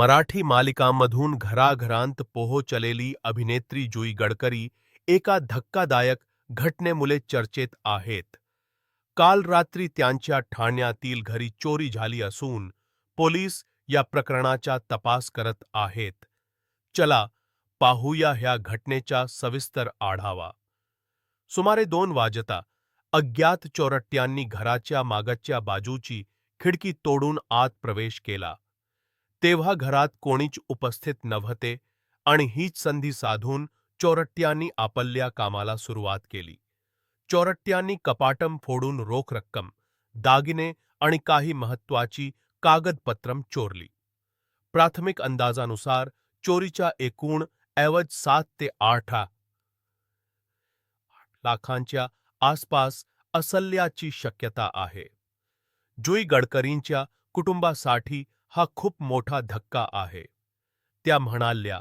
मराठी मालिकांमधून घराघरांत पोहोचलेली अभिनेत्री जुई गडकरी एका धक्कादायक घटनेमुळे चर्चेत आहेत. काल रात्री त्यांच्या ठाण्यातील घरी चोरी झाली असून पोलीस या प्रकरणाचा तपास करत आहेत. चला पाहूया ह्या घटनेचा सविस्तर आढावा. सुमारे 2 वाजता अज्ञात चोरट्यांनी घराच्या मागच्या बाजूची खिडकी तोडून आत प्रवेश केला. तेव्हा घरात कोणीच उपस्थित नव्हते आणि हीच संधी साधून चोरट्यांनी आपल्या कामाला सुरुवात केली. चोरट्यांनी कपाटम फोडून रोख रक्कम, दागिने आणि काही महत्त्वाची कागदपत्रं चोरली. प्राथमिक अंदाजानुसार चोरीच्या एकूण ऐवज 7 ते 8 लाखांच्या आसपास असल्याची शक्यता आहे. जुई गडकरींच्या कुटुंबासाठी हा खूप मोठा धक्का आहे. त्या म्हणाल्या,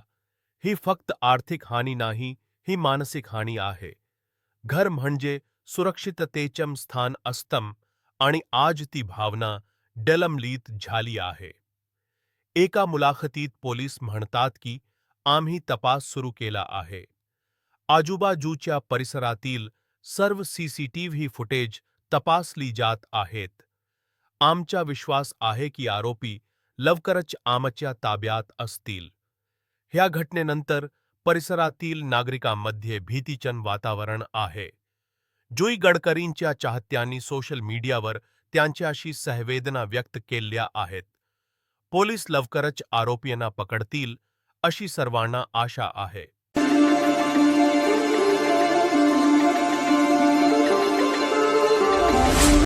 ही फक्त आर्थिक हानी नाही, ही मानसिक हानी आहे. घर म्हणजे सुरक्षिततेचं स्थान असतं आणि आज ती भावना डलमलीत झाली आहे. एका मुलाखतीत पोलीस म्हणतात की आम्ही तपास सुरू केला आहे. आजूबाजूच्या परिसरातील सर्व सीसीटीव्ही फुटेज तपासली जात आहेत. आमचा विश्वास आहे की आरोपी लवकरच आमच्या ताब्यात असतील. ह्या घटनेनंतर परिसरातील नागरिकांमध्ये भीतीचं वातावरण आहे. जुई गडकरींच्या चाहत्यांनी सोशल मीडियावर त्यांच्याशी संवेदना व्यक्त केल्या आहेत. पोलीस लवकरच आरोपींना पकडतील अशी सर्वांना आशा आहे.